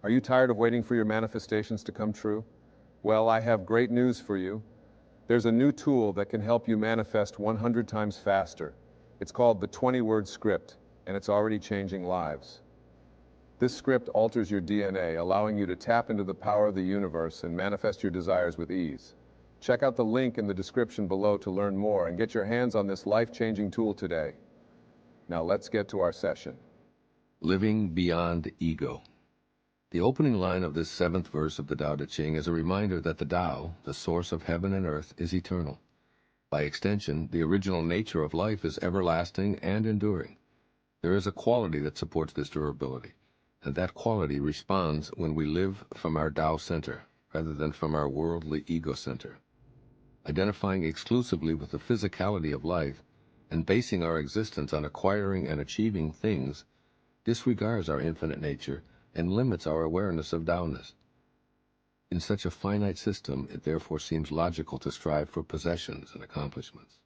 Are you tired of waiting for your manifestations to come true? Well, I have great news for you. There's a new tool that can help you manifest 100 times faster. It's called the 20-word script, and it's already changing lives. This script alters your DNA, allowing you to tap into the power of the universe and manifest your desires with ease. Check out the link in the description below to learn more and get your hands on this life-changing tool today. Now let's get to our session. Living beyond ego. The opening line of this 7th verse of the Tao Te Ching is a reminder that the Tao, the source of heaven and earth, is eternal. By extension, the original nature of life is everlasting and enduring. There is a quality that supports this durability, and that quality responds when we live from our Tao center rather than from our worldly ego center. Identifying exclusively with the physicality of life and basing our existence on acquiring and achieving things disregards our infinite nature and limits our awareness of Taoness. In such a finite system, it therefore seems logical to strive for possessions and accomplishments.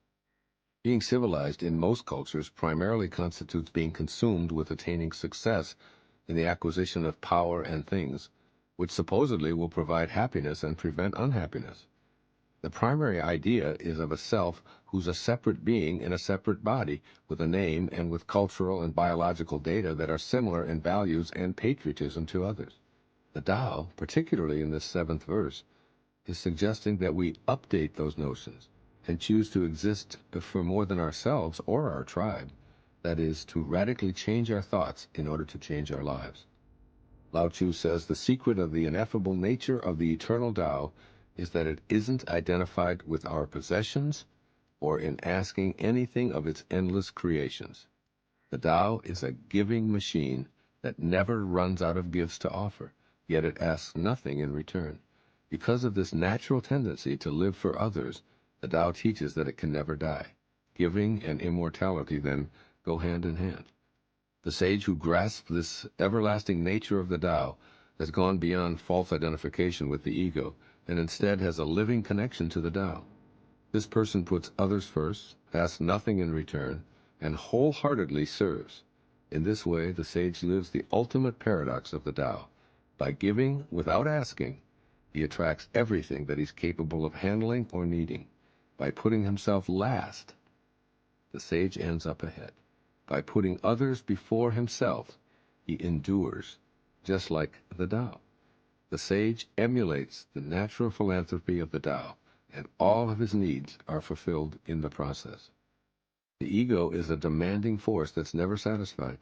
Being civilized in most cultures primarily constitutes being consumed with attaining success in the acquisition of power and things, which supposedly will provide happiness and prevent unhappiness. The primary idea is of a self who's a separate being in a separate body, with a name and with cultural and biological data that are similar in values and patriotism to others. The Tao, particularly in this 7th verse, is suggesting that we update those notions and choose to exist for more than ourselves or our tribe, that is, to radically change our thoughts in order to change our lives. Lao Tzu says the secret of the ineffable nature of the eternal Tao is that it isn't identified with our possessions or in asking anything of its endless creations. The Tao is a giving machine that never runs out of gifts to offer, yet it asks nothing in return. Because of this natural tendency to live for others, the Tao teaches that it can never die. Giving and immortality, then, go hand in hand. The sage who grasps this everlasting nature of the Tao has gone beyond false identification with the ego and instead has a living connection to the Tao. This person puts others first, asks nothing in return, and wholeheartedly serves. In this way, the sage lives the ultimate paradox of the Tao. By giving without asking, he attracts everything that he's capable of handling or needing. By putting himself last, the sage ends up ahead. By putting others before himself, he endures, just like the Tao. The sage emulates the natural philanthropy of the Tao, and all of his needs are fulfilled in the process. The ego is a demanding force that's never satisfied.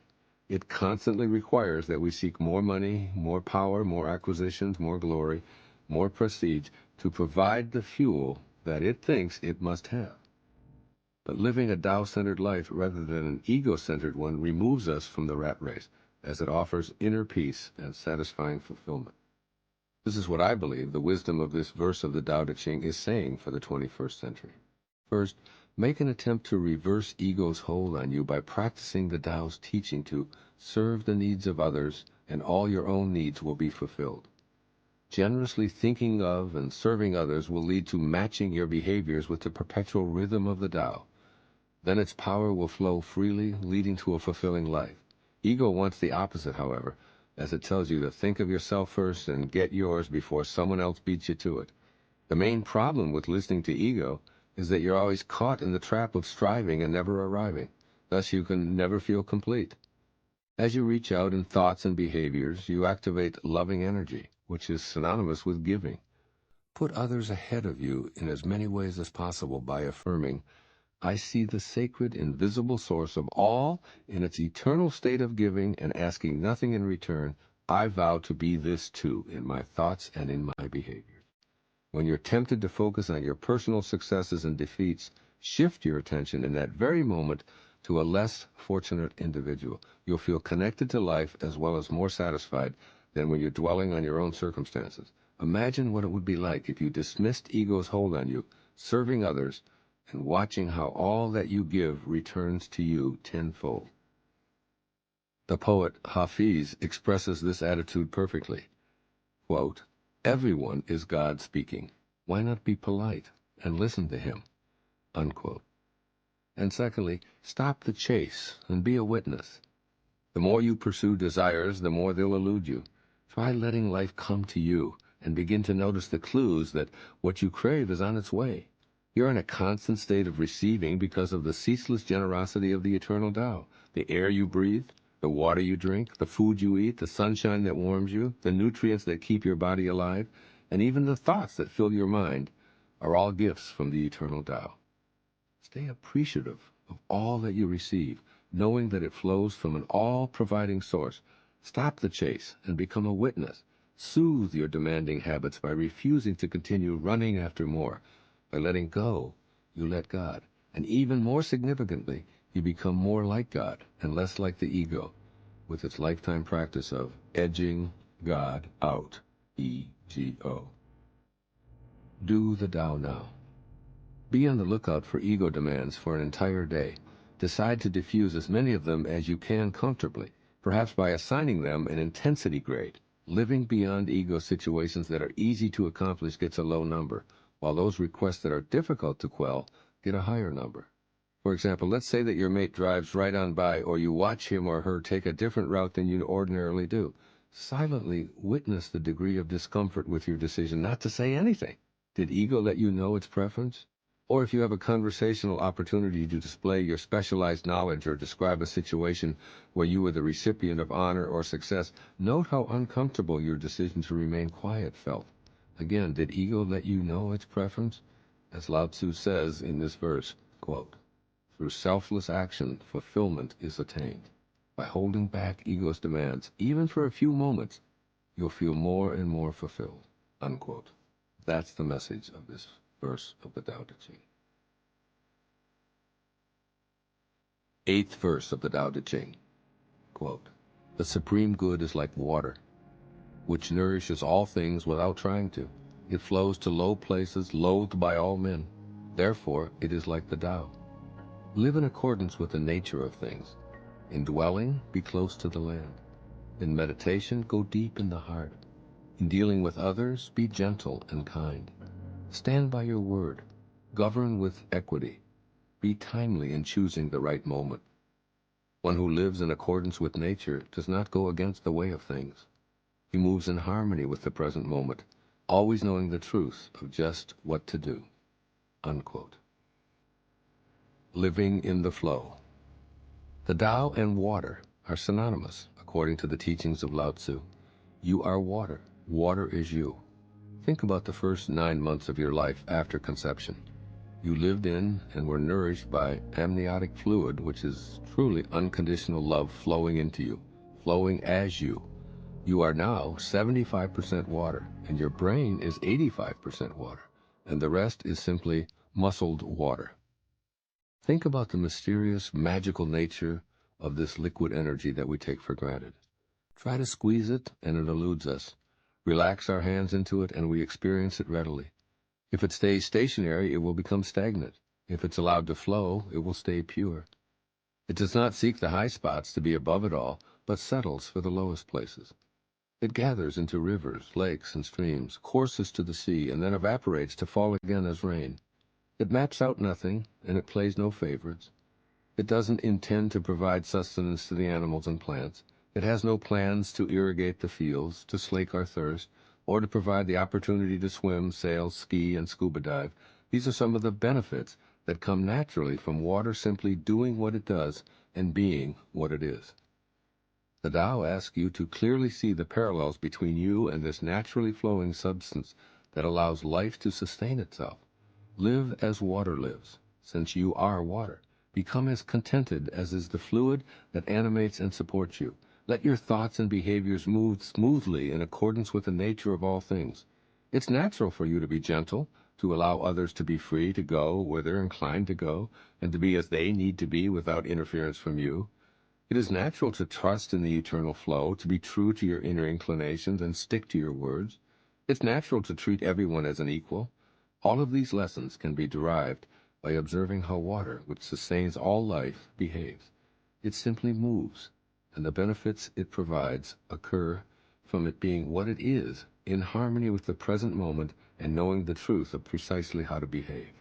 It constantly requires that we seek more money, more power, more acquisitions, more glory, more prestige to provide the fuel that it thinks it must have. But living a Tao-centered life rather than an ego-centered one removes us from the rat race, as it offers inner peace and satisfying fulfillment. This is what I believe the wisdom of this verse of the Tao Te Ching is saying for the 21st century. First, make an attempt to reverse ego's hold on you by practicing the Tao's teaching to serve the needs of others, and all your own needs will be fulfilled. Generously thinking of and serving others will lead to matching your behaviors with the perpetual rhythm of the Tao. Then its power will flow freely, leading to a fulfilling life. Ego wants the opposite, however, as it tells you to think of yourself first and get yours before someone else beats you to it. The main problem with listening to ego is that you're always caught in the trap of striving and never arriving. Thus you can never feel complete. As you reach out in thoughts and behaviors, you activate loving energy, which is synonymous with giving. Put others ahead of you in as many ways as possible by affirming, I see the sacred, invisible source of all in its eternal state of giving and asking nothing in return. I vow to be this too in my thoughts and in my behaviors. When you're tempted to focus on your personal successes and defeats, shift your attention in that very moment to a less fortunate individual. You'll feel connected to life as well as more satisfied than when you're dwelling on your own circumstances. Imagine what it would be like if you dismissed ego's hold on you, serving others, and watching how all that you give returns to you tenfold. The poet Hafiz expresses this attitude perfectly. Quote, everyone is God speaking. Why not be polite and listen to him? Unquote. And secondly, stop the chase and be a witness. The more you pursue desires, the more they'll elude you. Try letting life come to you and begin to notice the clues that what you crave is on its way. You're in a constant state of receiving because of the ceaseless generosity of the eternal Tao. The air you breathe, the water you drink, the food you eat, the sunshine that warms you, the nutrients that keep your body alive, and even the thoughts that fill your mind are all gifts from the eternal Tao. Stay appreciative of all that you receive, knowing that it flows from an all-providing source. Stop the chase and become a witness. Soothe your demanding habits by refusing to continue running after more. By letting go, you let God. And even more significantly, you become more like God and less like the ego, with its lifetime practice of edging God out. E-G-O. Do the Tao now. Be on the lookout for ego demands for an entire day. Decide to diffuse as many of them as you can comfortably, perhaps by assigning them an intensity grade. Living beyond ego situations that are easy to accomplish gets a low number, while those requests that are difficult to quell get a higher number. For example, let's say that your mate drives right on by, or you watch him or her take a different route than you ordinarily do. Silently witness the degree of discomfort with your decision not to say anything. Did ego let you know its preference? Or if you have a conversational opportunity to display your specialized knowledge or describe a situation where you were the recipient of honor or success, note how uncomfortable your decision to remain quiet felt. Again, did ego let you know its preference? As Lao Tzu says in this verse, quote, "Through selfless action, fulfillment is attained. By holding back ego's demands, even for a few moments, you'll feel more and more fulfilled." Unquote. That's the message of this verse of the Tao Te Ching. 8th verse of the Tao Te Ching, quote, "The supreme good is like water, which nourishes all things without trying to. It flows to low places, loathed by all men. Therefore, it is like the Tao. Live in accordance with the nature of things. In dwelling, be close to the land. In meditation, go deep in the heart. In dealing with others, be gentle and kind. Stand by your word. Govern with equity. Be timely in choosing the right moment. One who lives in accordance with nature does not go against the way of things. He moves in harmony with the present moment, always knowing the truth of just what to do." Unquote. Living in the flow. The Tao and water are synonymous, according to the teachings of Lao Tzu. You are water. Water is you. Think about the first 9 months of your life after conception. You lived in and were nourished by amniotic fluid, which is truly unconditional love flowing into you, flowing as you. You are now 75% water, and your brain is 85% water, and the rest is simply muscled water. Think about the mysterious, magical nature of this liquid energy that we take for granted. Try to squeeze it, and it eludes us. Relax our hands into it, and we experience it readily. If it stays stationary, it will become stagnant. If it's allowed to flow, it will stay pure. It does not seek the high spots to be above it all, but settles for the lowest places. It gathers into rivers, lakes, and streams, courses to the sea, and then evaporates to fall again as rain. It maps out nothing, and it plays no favorites. It doesn't intend to provide sustenance to the animals and plants. It has no plans to irrigate the fields, to slake our thirst, or to provide the opportunity to swim, sail, ski, and scuba dive. These are some of the benefits that come naturally from water simply doing what it does and being what it is. The Tao asks you to clearly see the parallels between you and this naturally flowing substance that allows life to sustain itself. Live as water lives, since you are water. Become as contented as is the fluid that animates and supports you. Let your thoughts and behaviors move smoothly in accordance with the nature of all things. It's natural for you to be gentle, to allow others to be free to go where they're inclined to go, and to be as they need to be without interference from you. It is natural to trust in the eternal flow, to be true to your inner inclinations and stick to your words. It's natural to treat everyone as an equal. All of these lessons can be derived by observing how water, which sustains all life, behaves. It simply moves, and the benefits it provides occur from it being what it is, in harmony with the present moment and knowing the truth of precisely how to behave.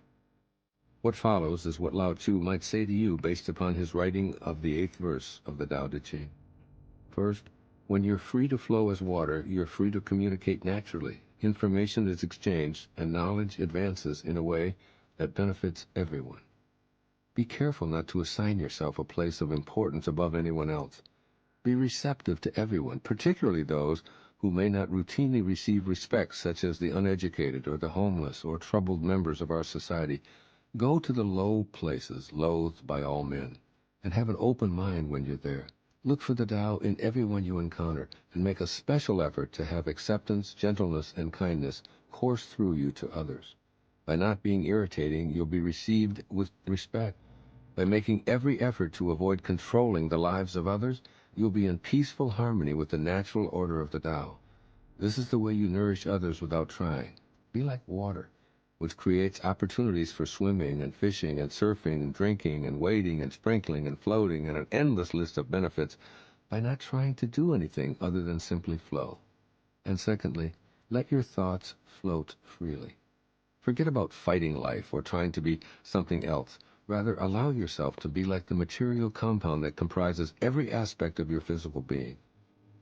What follows is what Lao Tzu might say to you based upon his writing of the 8th verse of the Tao Te Ching. First, When you're free to flow as water, you're free to communicate naturally. Information is exchanged, and knowledge advances in a way that benefits everyone. Be careful not to assign yourself a place of importance above anyone else. Be receptive to everyone, particularly those who may not routinely receive respect, such as the uneducated or the homeless or troubled members of our society. Go to the low places, loathed by all men, and have an open mind when you're there. Look for the Tao in everyone you encounter, and make a special effort to have acceptance, gentleness, and kindness course through you to others. By not being irritating, you'll be received with respect. By making every effort to avoid controlling the lives of others, you'll be in peaceful harmony with the natural order of the Tao. This is the way you nourish others without trying. Be like water, which creates opportunities for swimming and fishing and surfing and drinking and wading and sprinkling and floating and an endless list of benefits by not trying to do anything other than simply flow. And secondly, let your thoughts float freely. Forget about fighting life or trying to be something else. Rather, allow yourself to be like the material compound that comprises every aspect of your physical being.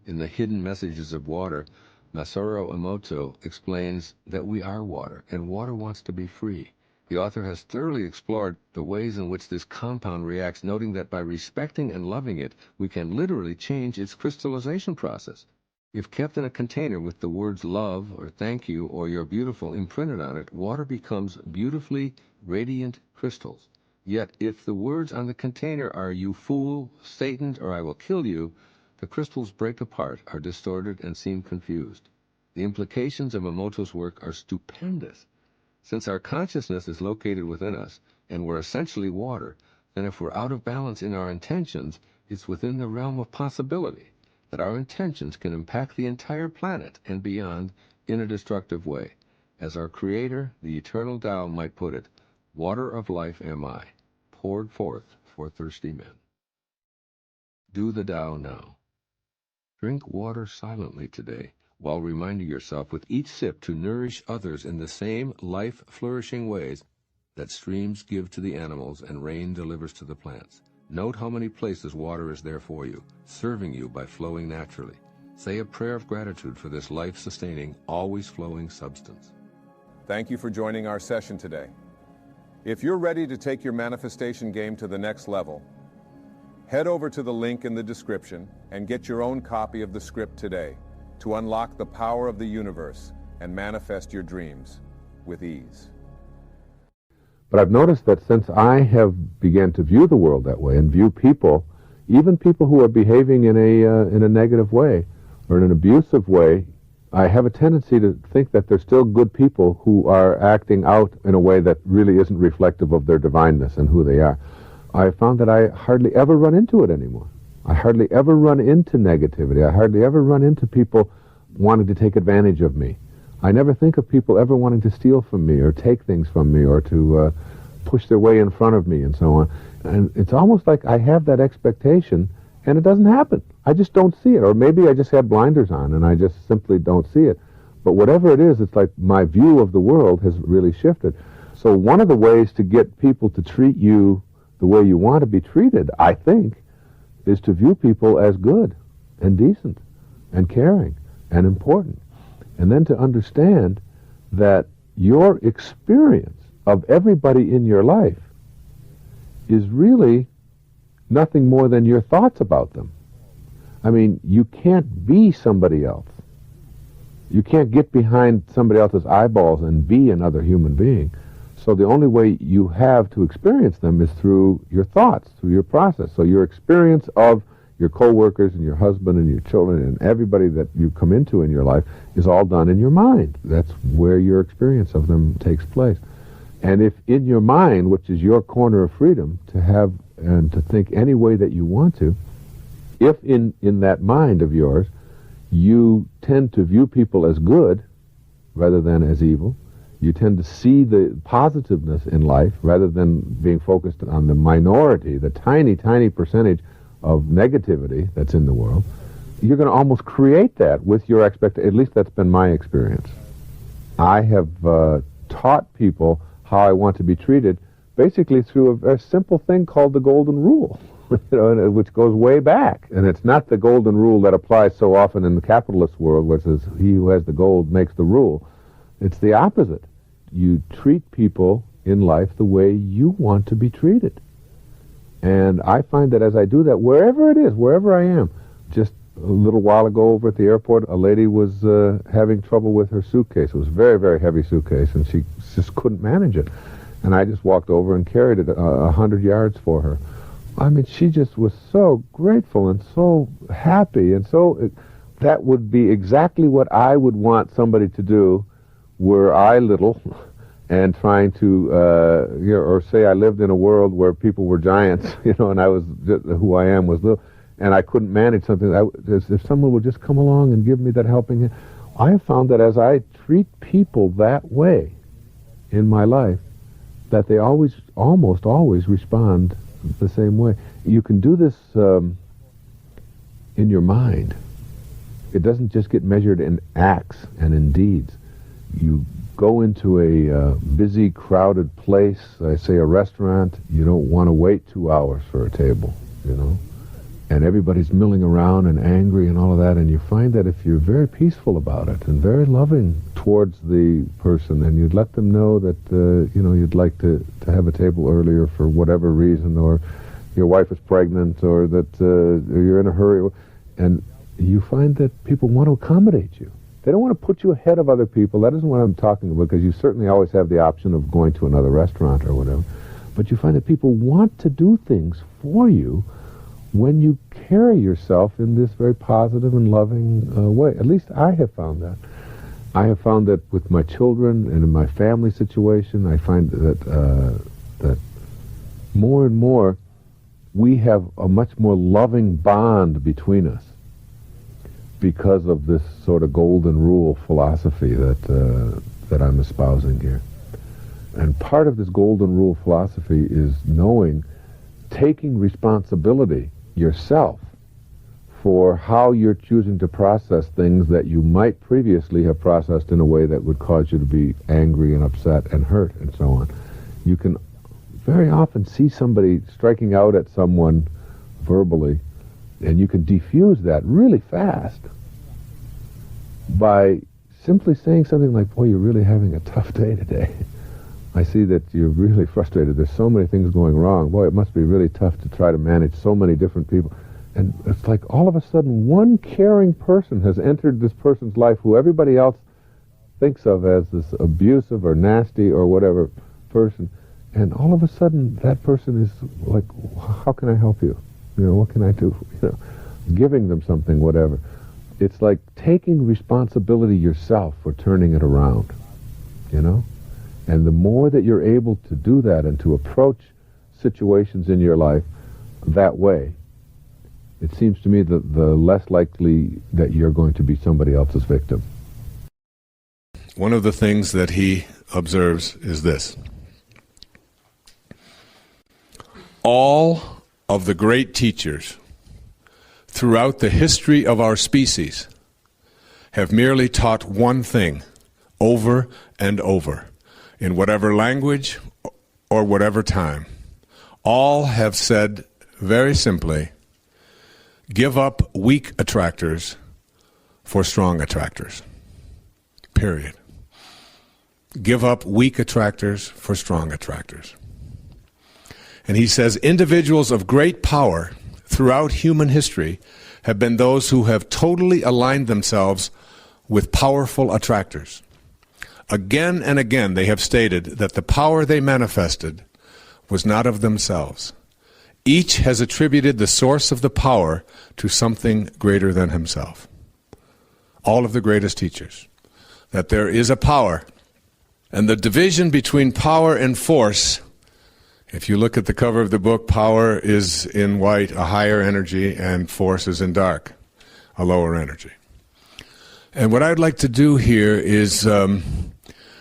In the Hidden Messages of Water, Masaru Emoto explains that we are water, and water wants to be free. The author has thoroughly explored the ways in which this compound reacts, noting that by respecting and loving it, we can literally change its crystallization process. If kept in a container with the words love or thank you or you're beautiful imprinted on it, water becomes beautifully radiant crystals. Yet if the words on the container are you fool, Satan, or I will kill you, the crystals break apart, are distorted, and seem confused. The implications of Emoto's work are stupendous. Since our consciousness is located within us, and we're essentially water, then if we're out of balance in our intentions, it's within the realm of possibility that our intentions can impact the entire planet and beyond in a destructive way. As our Creator, the eternal Tao, might put it, water of life am I, poured forth for thirsty men. Do the Tao now. Drink water silently today, while reminding yourself with each sip to nourish others in the same life-flourishing ways that streams give to the animals and rain delivers to the plants. Note how many places water is there for you, serving you by flowing naturally. Say a prayer of gratitude for this life-sustaining, always-flowing substance. Thank you for joining our session today. If you're ready to take your manifestation game to the next level, head over to the link in the description and get your own copy of the script today to unlock the power of the universe and manifest your dreams with ease. But I've noticed that since I have begun to view the world that way and view people, even people who are behaving in a negative way or in an abusive way, I have a tendency to think that they're still good people who are acting out in a way that really isn't reflective of their divineness and who they are. I found that I hardly ever run into it anymore. I hardly ever run into negativity. I hardly ever run into people wanting to take advantage of me. I never think of people ever wanting to steal from me or take things from me or to push their way in front of me and so on. And it's almost like I have that expectation and it doesn't happen. I just don't see it. Or maybe I just have blinders on and I just simply don't see it. But whatever it is, it's like my view of the world has really shifted. So one of the ways to get people to treat you the way you want to be treated, I think, is to view people as good and decent and caring and important. And then to understand that your experience of everybody in your life is really nothing more than your thoughts about them. I mean, you can't be somebody else. You can't get behind somebody else's eyeballs and be another human being. So the only way you have to experience them is through your thoughts, through your process. So your experience of your coworkers and your husband and your children and everybody that you come into in your life is all done in your mind. That's where your experience of them takes place. And if in your mind, which is your corner of freedom to have and to think any way that you want to, if in that mind of yours you tend to view people as good rather than as evil, you tend to see the positiveness in life rather than being focused on the minority, the tiny, tiny percentage of negativity that's in the world, you're going to almost create that with your expectation. At least that's been my experience. I have taught people how I want to be treated basically through a very simple thing called the golden rule. which goes way back. And it's not the golden rule that applies so often in the capitalist world, which is he who has the gold makes the rule. It's the opposite. You treat people in life the way you want to be treated. And I find that as I do that, wherever it is, wherever I am, just a little while ago over at the airport, a lady was having trouble with her suitcase. It was a very, very heavy suitcase, and she just couldn't manage it. And I just walked over and carried it 100 yards for her. I mean, she just was so grateful and so happy, and so that would be exactly what I would want somebody to do were I little and trying to, or say I lived in a world where people were giants, and I was, who I am was little, and I couldn't manage something. If someone would just come along and give me that helping hand, I have found that as I treat people that way in my life, that they almost always respond the same way. You can do this in your mind. It doesn't just get measured in acts and in deeds. You go into a busy, crowded place, I say a restaurant, you don't want to wait 2 hours for a table, and everybody's milling around and angry and all of that, and you find that if you're very peaceful about it and very loving towards the person, and you'd let them know that, you'd like to have a table earlier for whatever reason, or your wife is pregnant, or that you're in a hurry, and you find that people want to accommodate you. They don't want to put you ahead of other people. That isn't what I'm talking about, because you certainly always have the option of going to another restaurant or whatever. But you find that people want to do things for you when you carry yourself in this very positive and loving way. At least I have found that. I have found that with my children and in my family situation, I find that more and more we have a much more loving bond between us because of this sort of golden rule philosophy that I'm espousing here. And part of this golden rule philosophy is taking responsibility yourself for how you're choosing to process things that you might previously have processed in a way that would cause you to be angry and upset and hurt and so on. You can very often see somebody striking out at someone verbally, and you can diffuse that really fast by simply saying something like, boy, you're really having a tough day today. I see that you're really frustrated. There's so many things going wrong. Boy, it must be really tough to try to manage so many different people. And it's like all of a sudden one caring person has entered this person's life who everybody else thinks of as this abusive or nasty or whatever person. And all of a sudden that person is like, how can I help you? What can I do? Giving them something, whatever. It's like taking responsibility yourself for turning it around, And the more that you're able to do that and to approach situations in your life that way, it seems to me that the less likely that you're going to be somebody else's victim. One of the things that he observes is this. All of the great teachers throughout the history of our species have merely taught one thing over and over, in whatever language or whatever time. All have said very simply, give up weak attractors for strong attractors. Period. Give up weak attractors for strong attractors. And he says individuals of great power throughout human history have been those who have totally aligned themselves with powerful attractors. Again and again they have stated that the power they manifested was not of themselves. Each has attributed the source of the power to something greater than himself. All of the greatest teachers. That there is a power. And the division between power and force, if you look at the cover of the book, power is in white, a higher energy, and force is in dark, a lower energy. And what I'd like to do here is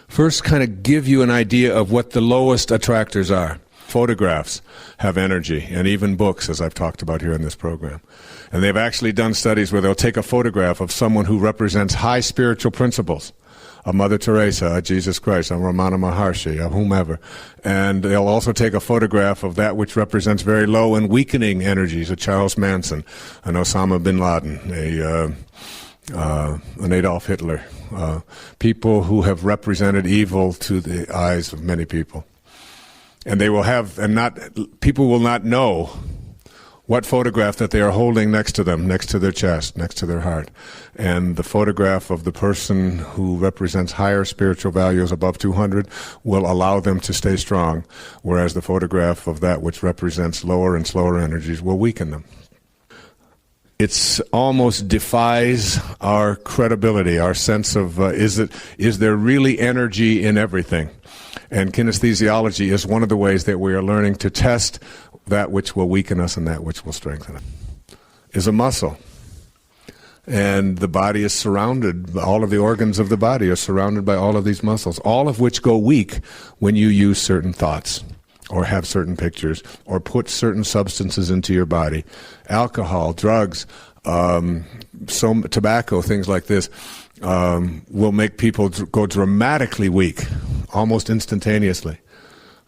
first kind of give you an idea of what the lowest attractors are. Photographs have energy, and even books, as I've talked about here in this program. And they've actually done studies where they'll take a photograph of someone who represents high spiritual principles, a Mother Teresa, a Jesus Christ, a Ramana Maharshi, a whomever. And they'll also take a photograph of that which represents very low and weakening energies, a Charles Manson, an Osama bin Laden, an Adolf Hitler, people who have represented evil to the eyes of many people. And they will have, people will not know what photograph that they are holding next to them, next to their chest, next to their heart. And the photograph of the person who represents higher spiritual values above 200 will allow them to stay strong, whereas the photograph of that which represents lower and slower energies will weaken them. It's almost defies our credibility, our sense of, is there really energy in everything? And kinesthesiology is one of the ways that we are learning to test that which will weaken us and that which will strengthen us. Is a muscle. And the body is surrounded, all of the organs of the body are surrounded by all of these muscles, all of which go weak when you use certain thoughts, or have certain pictures, or put certain substances into your body. Alcohol, drugs, tobacco, things like this, will make people go dramatically weak, almost instantaneously.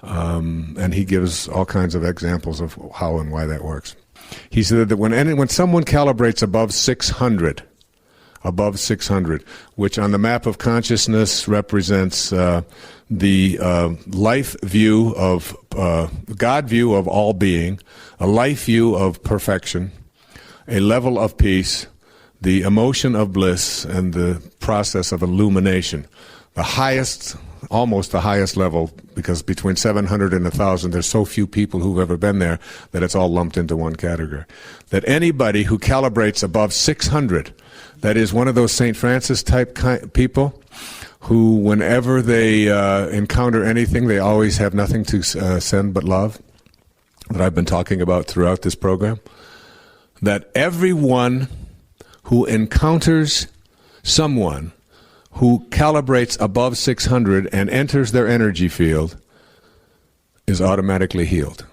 And he gives all kinds of examples of how and why that works. He said that when someone calibrates above 600, which on the map of consciousness represents the life view of, God view of all being, a life view of perfection, a level of peace, the emotion of bliss, and the process of illumination. The highest, almost the highest level, because between 700 and 1,000, there's so few people who've ever been there that it's all lumped into one category. That anybody who calibrates above 600, that is one of those St. Francis type people, who whenever they encounter anything, they always have nothing to send but love, that I've been talking about throughout this program, that everyone who encounters someone who calibrates above 600 and enters their energy field is automatically healed.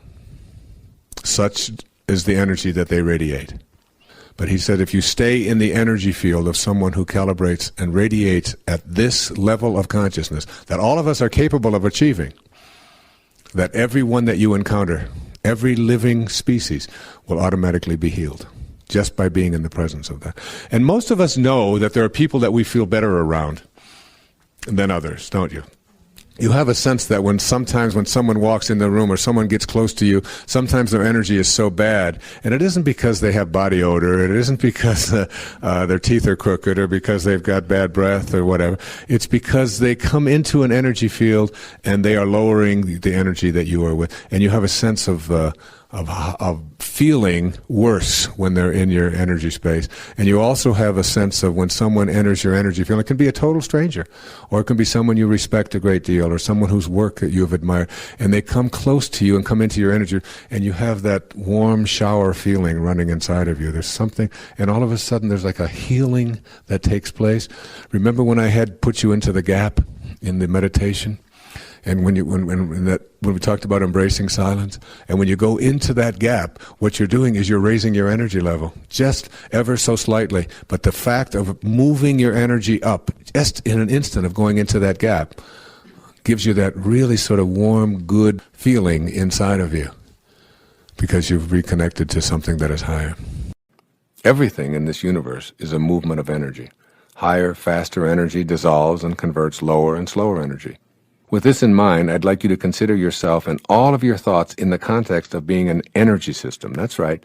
Such is the energy that they radiate. But he said if you stay in the energy field of someone who calibrates and radiates at this level of consciousness, that all of us are capable of achieving, that everyone that you encounter, every living species, will automatically be healed, just by being in the presence of that. And most of us know that there are people that we feel better around than others, don't you? You have a sense that sometimes when someone walks in the room or someone gets close to you, sometimes their energy is so bad, and it isn't because they have body odor, it isn't because their teeth are crooked or because they've got bad breath or whatever. It's because they come into an energy field and they are lowering the energy that you are with, and you have a sense of feeling worse when they're in your energy space. And you also have a sense of when someone enters your energy field, it can be a total stranger, or it can be someone you respect a great deal, or someone whose work that you have admired, and they come close to you and come into your energy, and you have that warm shower feeling running inside of you. There's something, and all of a sudden there's like a healing that takes place. Remember when I had put you into the gap in the meditation? And when we talked about embracing silence, and when you go into that gap, what you're doing is you're raising your energy level, just ever so slightly. But the fact of moving your energy up, just in an instant of going into that gap, gives you that really sort of warm, good feeling inside of you, because you've reconnected to something that is higher. Everything in this universe is a movement of energy. Higher, faster energy dissolves and converts lower and slower energy. With this in mind, I'd like you to consider yourself and all of your thoughts in the context of being an energy system. That's right.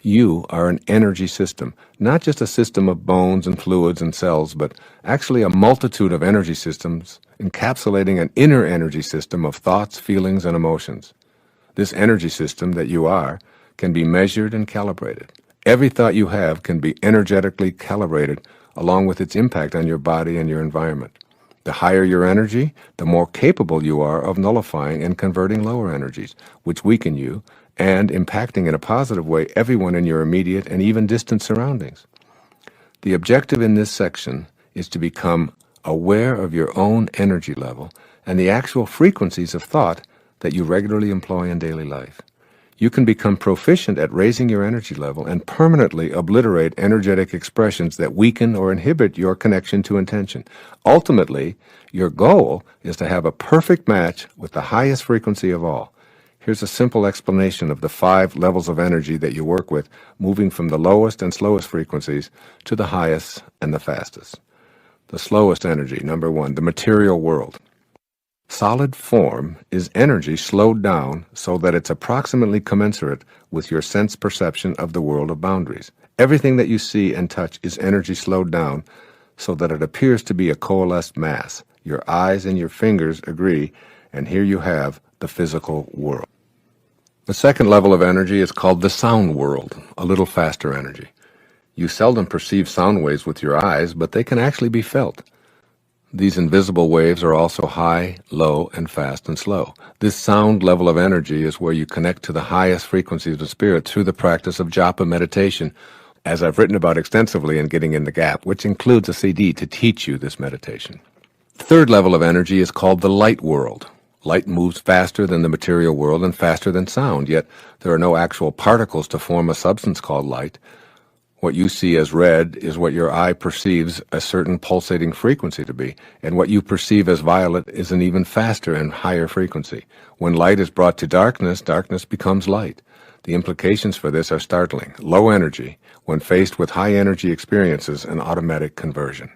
You are an energy system, not just a system of bones and fluids and cells, but actually a multitude of energy systems encapsulating an inner energy system of thoughts, feelings, and emotions. This energy system that you are can be measured and calibrated. Every thought you have can be energetically calibrated along with its impact on your body and your environment. The higher your energy, the more capable you are of nullifying and converting lower energies, which weaken you, and impacting in a positive way everyone in your immediate and even distant surroundings. The objective in this section is to become aware of your own energy level and the actual frequencies of thought that you regularly employ in daily life. You can become proficient at raising your energy level and permanently obliterate energetic expressions that weaken or inhibit your connection to intention. Ultimately, your goal is to have a perfect match with the highest frequency of all. Here's a simple explanation of the 5 levels of energy that you work with, moving from the lowest and slowest frequencies to the highest and the fastest. The slowest energy, number 1, the material world. Solid form is energy slowed down so that it's approximately commensurate with your sense perception of the world of boundaries. Everything that you see and touch is energy slowed down so that it appears to be a coalesced mass. Your eyes and your fingers agree, and here you have the physical world. The second level of energy is called the sound world, a little faster energy. You seldom perceive sound waves with your eyes, but they can actually be felt. These invisible waves are also high, low, and fast and slow. This sound level of energy is where you connect to the highest frequencies of spirit through the practice of japa meditation, as I've written about extensively in Getting in the Gap, which includes a CD to teach you this meditation. The third level of energy is called the light world. Light moves faster than the material world and faster than sound, yet there are no actual particles to form a substance called light. What you see as red is what your eye perceives a certain pulsating frequency to be, and what you perceive as violet is an even faster and higher frequency. When light is brought to darkness, darkness becomes light. The implications for this are startling. Low energy, when faced with high energy experiences, an automatic conversion.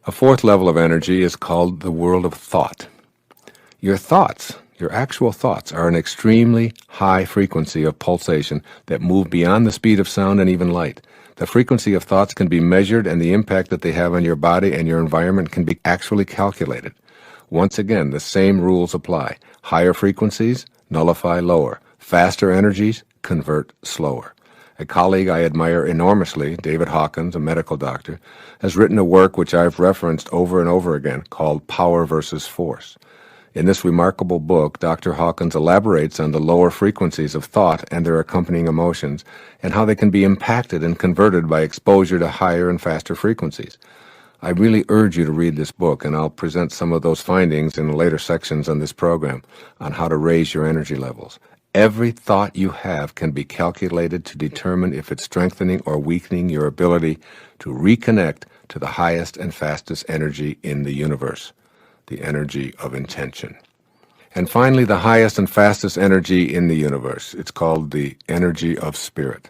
A fourth level of energy is called the world of thought. Your thoughts, your actual thoughts, are an extremely high frequency of pulsation that move beyond the speed of sound and even light. The frequency of thoughts can be measured, and the impact that they have on your body and your environment can be actually calculated. Once again, the same rules apply. Higher frequencies nullify lower. Faster energies convert slower. A colleague I admire enormously, David Hawkins, a medical doctor, has written a work which I've referenced over and over again called Power versus Force. In this remarkable book, Dr. Hawkins elaborates on the lower frequencies of thought and their accompanying emotions, and how they can be impacted and converted by exposure to higher and faster frequencies. I really urge you to read this book, and I'll present some of those findings in later sections on this program on how to raise your energy levels. Every thought you have can be calculated to determine if it's strengthening or weakening your ability to reconnect to the highest and fastest energy in the universe, the energy of intention. And finally, the highest and fastest energy in the universe. It's called the energy of spirit.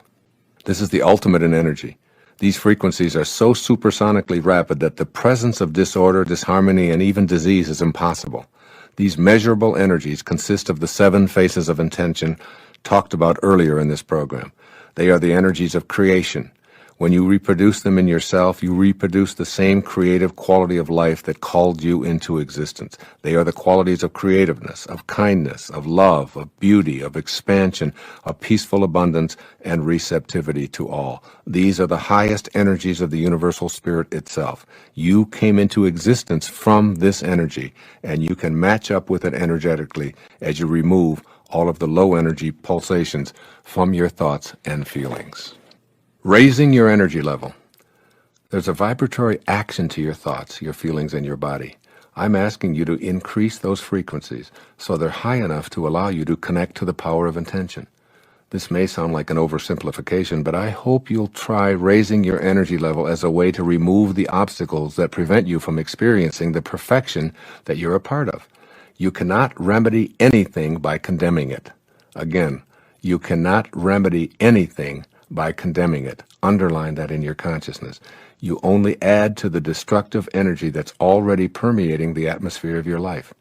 This is the ultimate in energy. These frequencies are so supersonically rapid that the presence of disorder, disharmony, and even disease is impossible. These measurable energies consist of the 7 phases of intention talked about earlier in this program. They are the energies of creation. When you reproduce them in yourself, you reproduce the same creative quality of life that called you into existence. They are the qualities of creativeness, of kindness, of love, of beauty, of expansion, of peaceful abundance, and receptivity to all. These are the highest energies of the universal spirit itself. You came into existence from this energy, and you can match up with it energetically as you remove all of the low energy pulsations from your thoughts and feelings. Raising your energy level. There's a vibratory action to your thoughts, your feelings, and your body. I'm asking you to increase those frequencies so they're high enough to allow you to connect to the power of intention. This may sound like an oversimplification, but I hope you'll try raising your energy level as a way to remove the obstacles that prevent you from experiencing the perfection that you're a part of. You cannot remedy anything by condemning it. Again, you cannot remedy anything by condemning it. Underline that in your consciousness. You only add to the destructive energy that's already permeating the atmosphere of your life.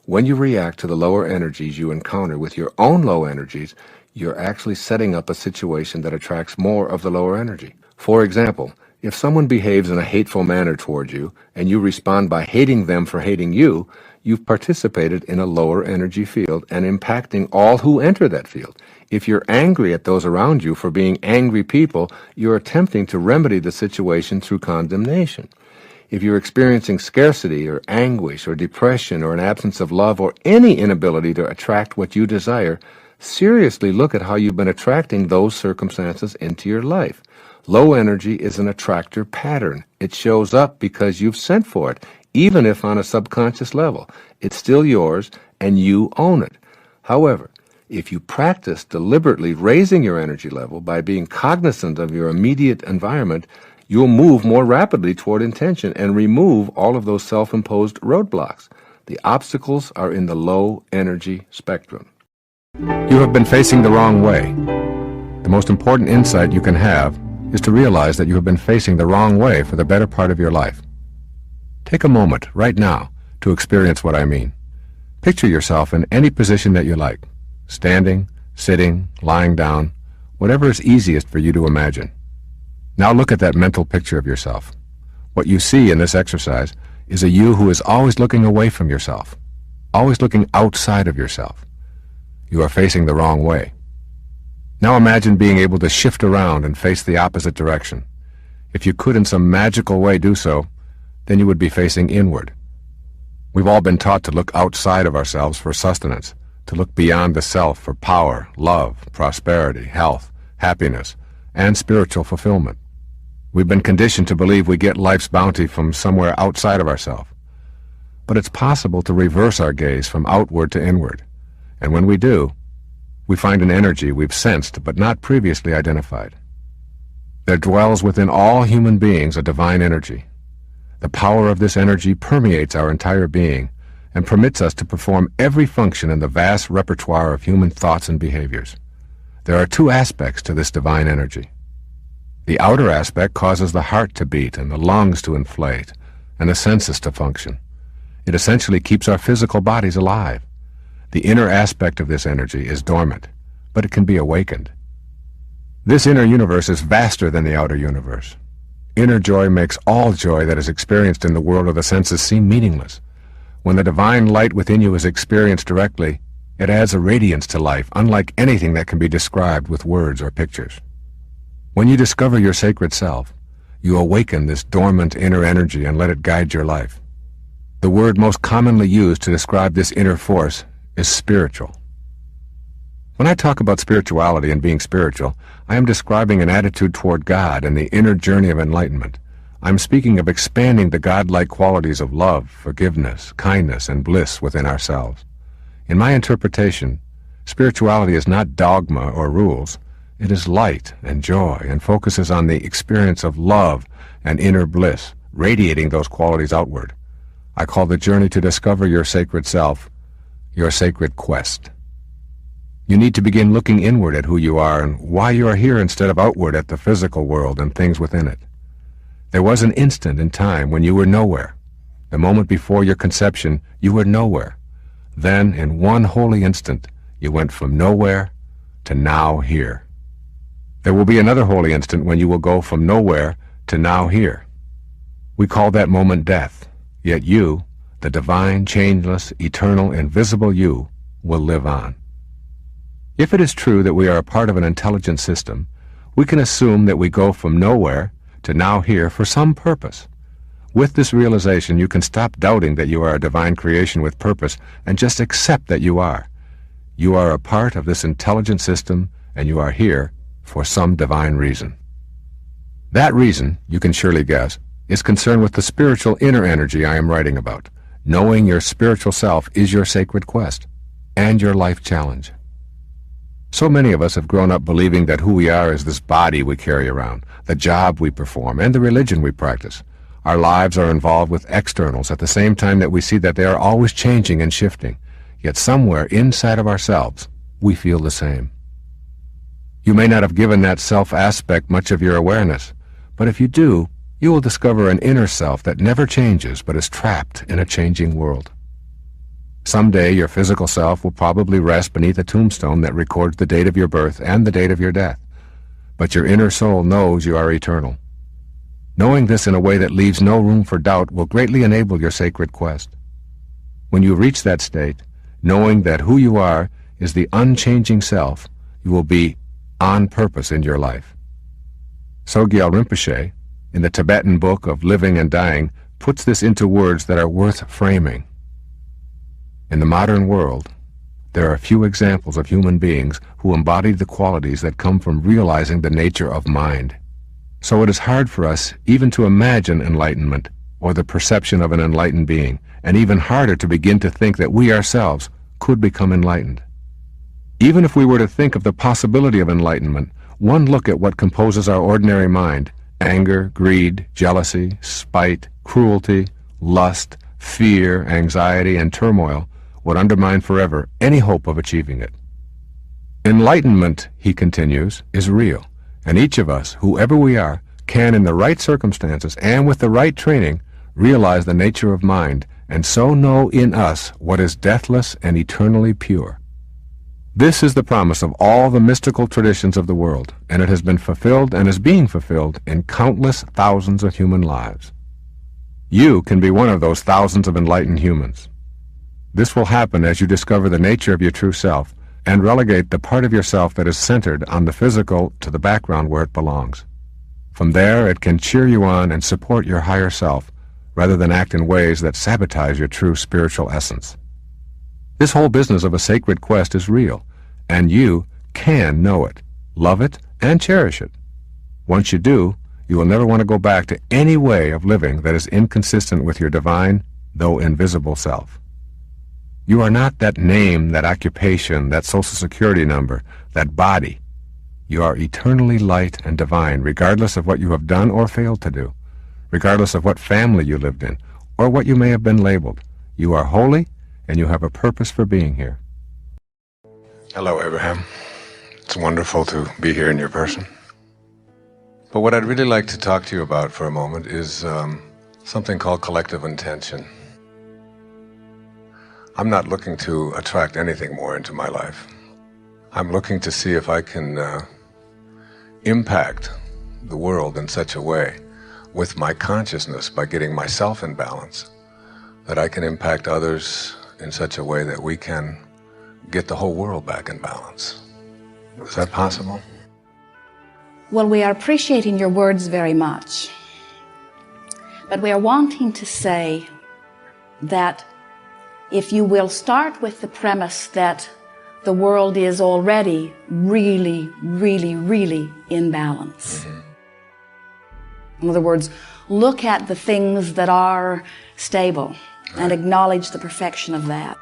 When you react to the lower energies you encounter with your own low energies, you're actually setting up a situation that attracts more of the lower energy. For example, if someone behaves in a hateful manner toward you, and you respond by hating them for hating you, you've participated in a lower energy field and impacting all who enter that field. If you're angry at those around you for being angry people, you're attempting to remedy the situation through condemnation. If you're experiencing scarcity or anguish or depression or an absence of love or any inability to attract what you desire, seriously look at how you've been attracting those circumstances into your life. Low energy is an attractor pattern. It shows up because you've sent for it, even if on a subconscious level. It's still yours, and you own it. However, If you practice deliberately raising your energy level by being cognizant of your immediate environment, you'll move more rapidly toward intention and remove all of those self-imposed roadblocks. The obstacles are in the low energy spectrum. You have been facing the wrong way. The most important insight you can have is to realize that you have been facing the wrong way for the better part of your life. Take a moment right now to experience what I mean. Picture yourself in any position that you like, standing, sitting, lying down, whatever is easiest for you to imagine. Now look at that mental picture of yourself. What you see in this exercise is a you who is always looking away from yourself, always looking outside of yourself. You are facing the wrong way. Now imagine being able to shift around and face the opposite direction. If you could in some magical way do so, then you would be facing inward. We've all been taught to look outside of ourselves for sustenance, to look beyond the self for power, love, prosperity, health, happiness, and spiritual fulfillment. We've been conditioned to believe we get life's bounty from somewhere outside of ourselves. But it's possible to reverse our gaze from outward to inward, and when we do, we find an energy we've sensed but not previously identified. There dwells within all human beings a divine energy. The power of this energy permeates our entire being and permits us to perform every function in the vast repertoire of human thoughts and behaviors. There are two aspects to this divine energy. The outer aspect causes the heart to beat and the lungs to inflate and the senses to function. It essentially keeps our physical bodies alive. The inner aspect of this energy is dormant, but it can be awakened. This inner universe is vaster than the outer universe. Inner joy makes all joy that is experienced in the world of the senses seem meaningless. When the divine light within you is experienced directly, it adds a radiance to life unlike anything that can be described with words or pictures. When you discover your sacred self, you awaken this dormant inner energy and let it guide your life. The word most commonly used to describe this inner force is spiritual. When I talk about spirituality and being spiritual, I am describing an attitude toward God and the inner journey of enlightenment. I'm speaking of expanding the godlike qualities of love, forgiveness, kindness, and bliss within ourselves. In my interpretation, spirituality is not dogma or rules. It is light and joy and focuses on the experience of love and inner bliss, radiating those qualities outward. I call the journey to discover your sacred self your sacred quest. You need to begin looking inward at who you are and why you are here instead of outward at the physical world and things within it. There was an instant in time when you were nowhere. The moment before your conception, you were nowhere. Then, in one holy instant, you went from nowhere to now here. There will be another holy instant when you will go from nowhere to now here. We call that moment death, yet you, the divine, changeless, eternal, invisible you, will live on. If it is true that we are a part of an intelligent system, we can assume that we go from nowhere to now here for some purpose. With this realization, you can stop doubting that you are a divine creation with purpose and just accept that you are. You are a part of this intelligent system, and you are here for some divine reason. That reason, you can surely guess, is concerned with the spiritual inner energy I am writing about. Knowing your spiritual self is your sacred quest and your life challenge. So many of us have grown up believing that who we are is this body we carry around, the job we perform, and the religion we practice. Our lives are involved with externals at the same time that we see that they are always changing and shifting. Yet somewhere inside of ourselves, we feel the same. You may not have given that self aspect much of your awareness, but if you do, you will discover an inner self that never changes but is trapped in a changing world. Someday your physical self will probably rest beneath a tombstone that records the date of your birth and the date of your death. But your inner soul knows you are eternal. Knowing this in a way that leaves no room for doubt will greatly enable your sacred quest. When you reach that state, knowing that who you are is the unchanging self, you will be on purpose in your life. Sogyal Rinpoche, in the Tibetan book of Living and Dying, puts this into words that are worth framing. In the modern world, there are few examples of human beings who embody the qualities that come from realizing the nature of mind. So it is hard for us even to imagine enlightenment or the perception of an enlightened being, and even harder to begin to think that we ourselves could become enlightened. Even if we were to think of the possibility of enlightenment, one look at what composes our ordinary mind, anger, greed, jealousy, spite, cruelty, lust, fear, anxiety, and turmoil, would undermine forever any hope of achieving it. Enlightenment, he continues, is real, and each of us, whoever we are, can, in the right circumstances and with the right training, realize the nature of mind, and so know in us what is deathless and eternally pure. This is the promise of all the mystical traditions of the world, and it has been fulfilled and is being fulfilled in countless thousands of human lives. You can be one of those thousands of enlightened humans. This will happen as you discover the nature of your true self and relegate the part of yourself that is centered on the physical to the background where it belongs. From there, it can cheer you on and support your higher self, rather than act in ways that sabotage your true spiritual essence. This whole business of a sacred quest is real, and you can know it, love it, and cherish it. Once you do, you will never want to go back to any way of living that is inconsistent with your divine, though invisible self. You are not that name, that occupation, that social security number, that body. You are eternally light and divine, regardless of what you have done or failed to do, regardless of what family you lived in, or what you may have been labeled. You are holy, and you have a purpose for being here. Hello, Abraham. It's wonderful to be here in your person. But what I'd really like to talk to you about for a moment is something called collective intention. I'm not looking to attract anything more into my life. I'm looking to see if I can impact the world in such a way with my consciousness, by getting myself in balance, that I can impact others in such a way that we can get the whole world back in balance. Is that possible? Well, we are appreciating your words very much, but we are wanting to say that if you will start with the premise that the world is already really, really, really in balance. In other words, look at the things that are stable and acknowledge the perfection of that.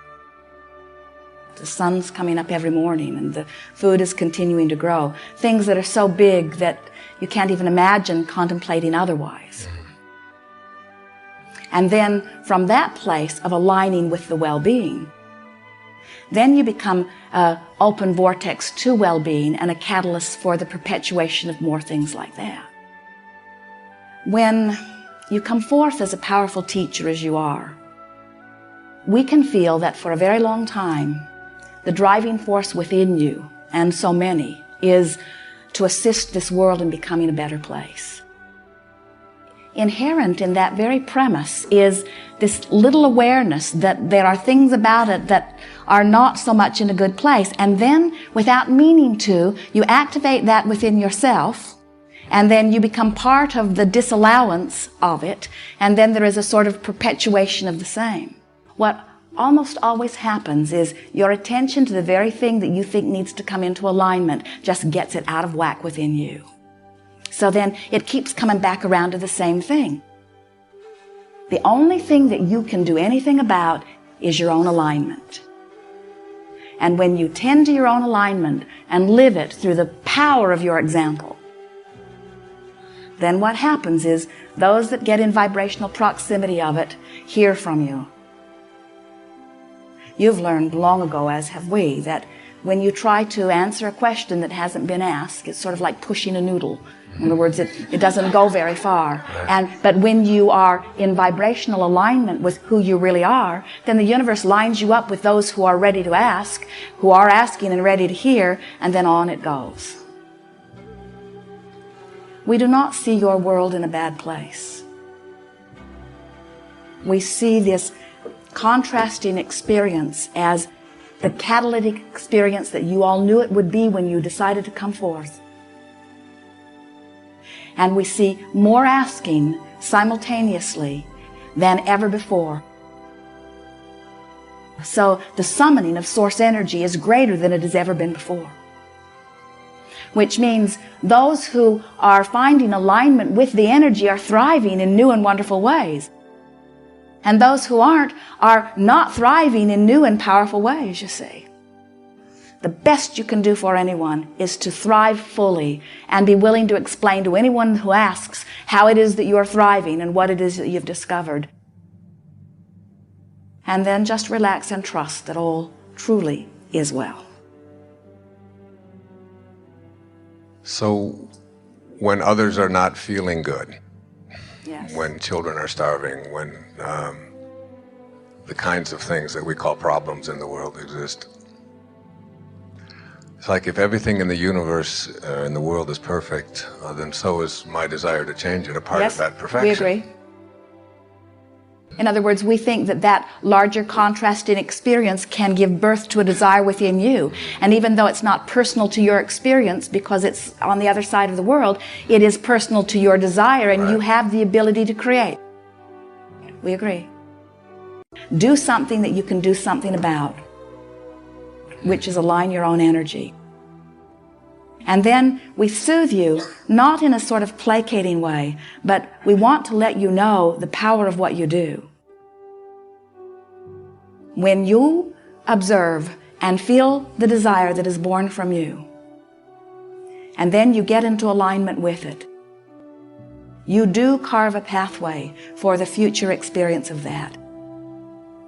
The sun's coming up every morning and the food is continuing to grow. Things that are so big that you can't even imagine contemplating otherwise. And then from that place of aligning with the well-being, then you become an open vortex to well-being and a catalyst for the perpetuation of more things like that. When you come forth as a powerful teacher as you are, we can feel that for a very long time, the driving force within you, and so many, is to assist this world in becoming a better place. Inherent in that very premise is this little awareness that there are things about it that are not so much in a good place. And then, without meaning to, you activate that within yourself, and then you become part of the disallowance of it, and then there is a sort of perpetuation of the same. What almost always happens is your attention to the very thing that you think needs to come into alignment just gets it out of whack within you. So then it keeps coming back around to the same thing. The only thing that you can do anything about is your own alignment. And when you tend to your own alignment and live it through the power of your example, then what happens is those that get in vibrational proximity of it hear from you. You've learned long ago, as have we, that when you try to answer a question that hasn't been asked, it's sort of like pushing a noodle. In other words, it doesn't go very far. But when you are in vibrational alignment with who you really are, then the universe lines you up with those who are ready to ask, who are asking and ready to hear, and then on it goes. We do not see your world in a bad place. We see this contrasting experience as the catalytic experience that you all knew it would be when you decided to come forth. And we see more asking simultaneously than ever before. So the summoning of source energy is greater than it has ever been before. Which means those who are finding alignment with the energy are thriving in new and wonderful ways. And those who aren't are not thriving in new and powerful ways, you see. the best you can do for anyone is to thrive fully and be willing to explain to anyone who asks how it is that you are thriving and what it is that you've discovered. And then just relax and trust that all truly is well. So, when others are not feeling good, Yes. when children are starving, when the kinds of things that we call problems in the world exist, it's like if everything in the universe, in the world is perfect, then so is my desire to change it, a part of that perfection. We agree. In other words, we think that that larger contrasting experience can give birth to a desire within you. And even though it's not personal to your experience because it's on the other side of the world, it is personal to your desire, and you have the ability to create. We agree. Do something that you can do something about, which is align your own energy. And then we soothe you, not in a sort of placating way, but we want to let you know the power of what you do. When you observe and feel the desire that is born from you, and then you get into alignment with it, you do carve a pathway for the future experience of that.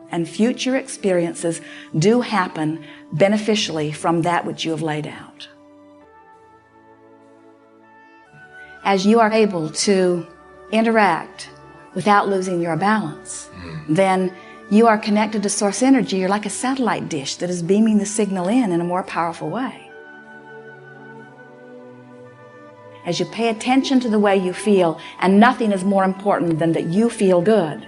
And future experiences do happen beneficially from that which you have laid out. As you are able to interact without losing your balance, then you are connected to source energy. You're like a satellite dish that is beaming the signal in a more powerful way. As you pay attention to the way you feel, and nothing is more important than that you feel good,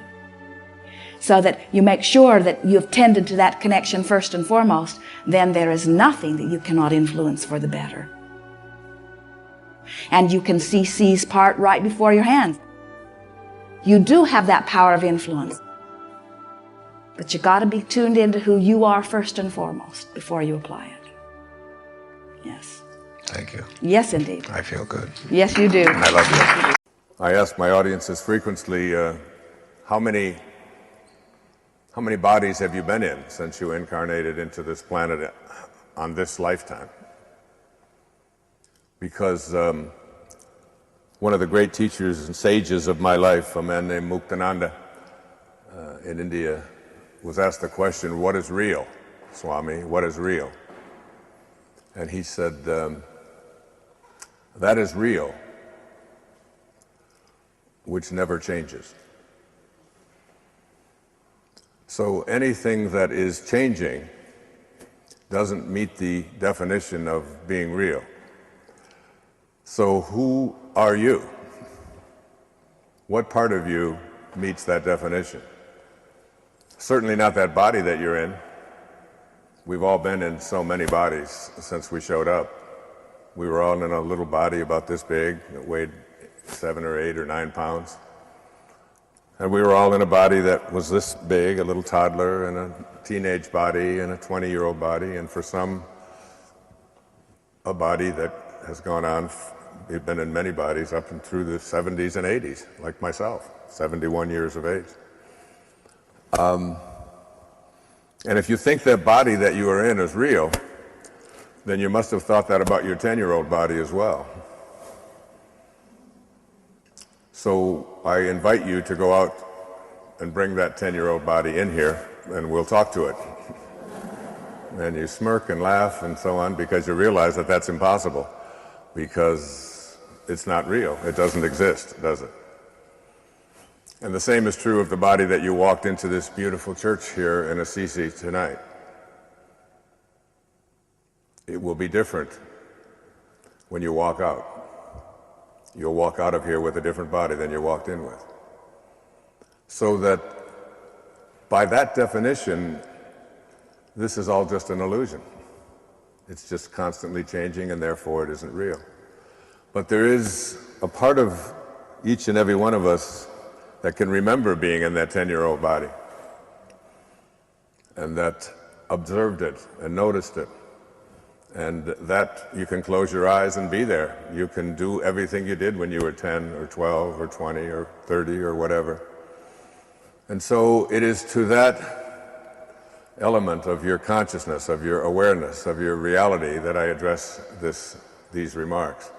so that you make sure that you have tended to that connection first and foremost, then there is nothing that you cannot influence for the better. And you can see seas part right before your hands. You do have that power of influence. But you got to be tuned into who you are first and foremost before you apply it. Yes. Thank you. Yes, indeed. I feel good. Yes, you do. I love you. I ask my audiences frequently, how many bodies have you been in since you incarnated into this planet on this lifetime? Because one of the great teachers and sages of my life, a man named Muktananda in India, was asked the question, what is real, Swami? What is real? And he said, that is real, which never changes. So anything that is changing doesn't meet the definition of being real. So who are you? What part of you meets that definition? Certainly not that body that you're in. We've all been in so many bodies since we showed up. We were all in a little body about this big that weighed 7 or 8 or 9 pounds. And we were all in a body that was this big, a little toddler, and a teenage body, and a 20-year-old body, and for some, a body that has gone on. We've been in many bodies up and through the 70s and 80s, like myself, 71 years of age. And if you think that body that you are in is real, then you must have thought that about your 10-year-old body as well. So I invite you to go out and bring that 10-year-old body in here, and we'll talk to it. And you smirk and laugh and so on because you realize that that's impossible, because it's not real. It doesn't exist, does it? And the same is true of the body that you walked into this beautiful church here in Assisi tonight. It will be different when you walk out. You'll walk out of here with a different body than you walked in with. So that by that definition, this is all just an illusion. It's just constantly changing, and therefore it isn't real. But there is a part of each and every one of us that can remember being in that 10-year-old body, and that observed it and noticed it, and that you can close your eyes and be there. You can do everything you did when you were 10 or 12 or 20 or 30 or whatever. And so it is to that element of your consciousness, of your awareness, of your reality that I address these remarks.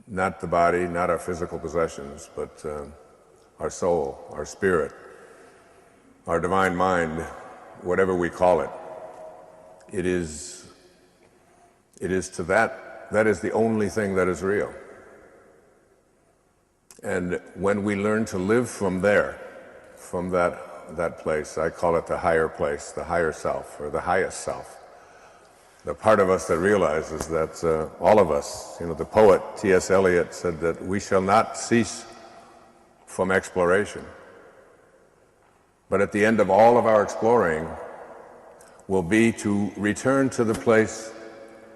Not the body, not our physical possessions, but our soul, our spirit, our divine mind, whatever we call it. It is to that is the only thing that is real. And when we learn to live from there, from that place, I call it the higher place, the higher self, or the highest self, the part of us that realizes that all of us, the poet T.S. Eliot said that we shall not cease from exploration. But at the end of all of our exploring will be to return to the place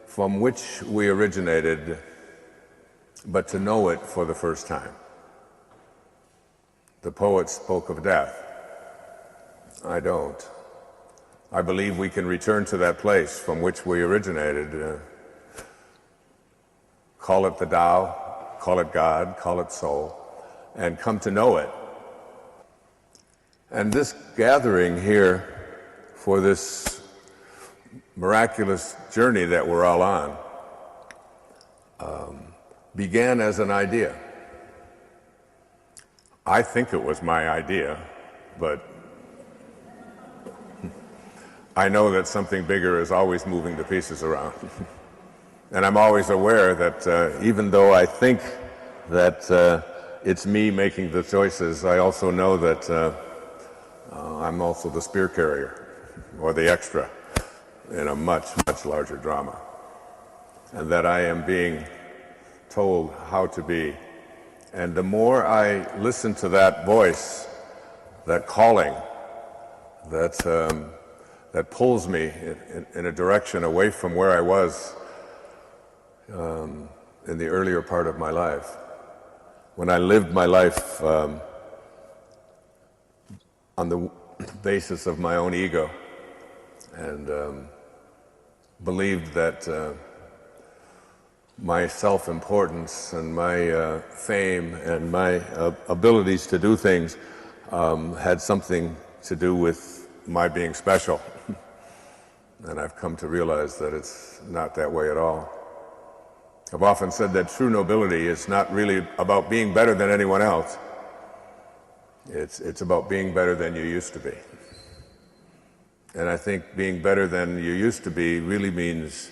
from which we originated, but to know it for the first time. The poet spoke of death. I don't. I believe we can return to that place from which we originated. Call it the Tao, call it God, call it soul, and come to know it. And this gathering here for this miraculous journey that we're all on began as an idea. I think it was my idea, but I know that something bigger is always moving the pieces around. And I'm always aware that even though I think that it's me making the choices, I also know that I'm also the spear carrier, or the extra, in a much, much larger drama. And that I am being told how to be. And the more I listen to that voice, that calling, that pulls me in a direction away from where I was in the earlier part of my life, when I lived my life on the basis of my own ego and believed that my self-importance and my fame and my abilities to do things had something to do with my being special. And I've come to realize that it's not that way at all. I've often said that true nobility is not really about being better than anyone else. It's about being better than you used to be. And I think being better than you used to be really means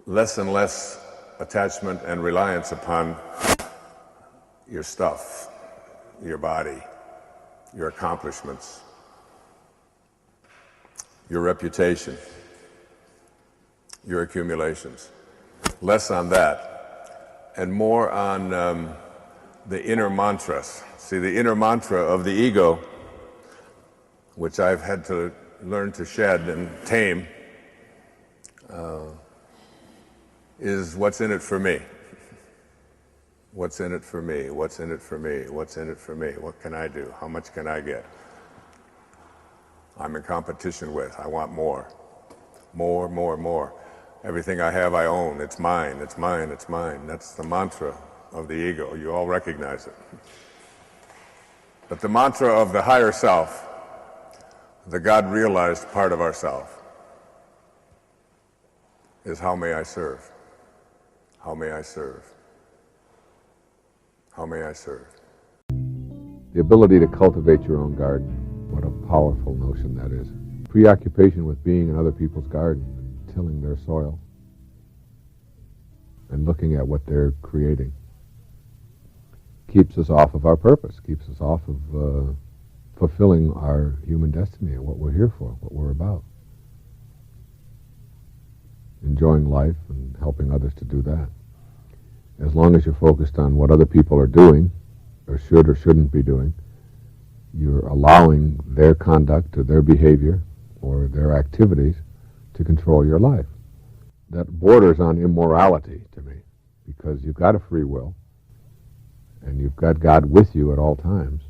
less and less attachment and reliance upon your stuff, your body, your accomplishments, your reputation, your accumulations. Less on that, and more on the inner mantras. See, the inner mantra of the ego, which I've had to learn to shed and tame, is what's in it for me? What's in it for me? What's in it for me? What's in it for me? What can I do? How much can I get? I'm in competition with. I want more. More, more, more. Everything I have, I own. It's mine, it's mine, it's mine. That's the mantra of the ego. You all recognize it. But the mantra of the higher self, the God-realized part of ourself, is how may I serve? How may I serve? How may I serve? The ability to cultivate your own garden. What a powerful notion that is. Preoccupation with being in other people's garden, tilling their soil, and looking at what they're creating. Keeps us off of our purpose, keeps us off of fulfilling our human destiny and what we're here for, what we're about. Enjoying life and helping others to do that. As long as you're focused on what other people are doing, or should or shouldn't be doing, you're allowing their conduct or their behavior or their activities to control your life. That borders on immorality to me, because you've got a free will and you've got God with you at all times.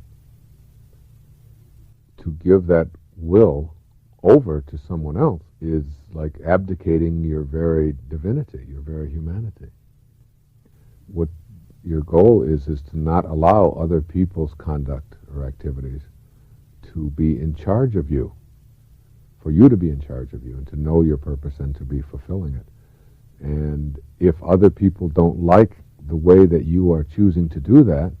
To give that will over to someone else is like abdicating your very divinity, your very humanity. What your goal is to not allow other people's conduct or activities to be in charge of you, for you to be in charge of you and to know your purpose and to be fulfilling it. And if other people don't like the way that you are choosing to do that,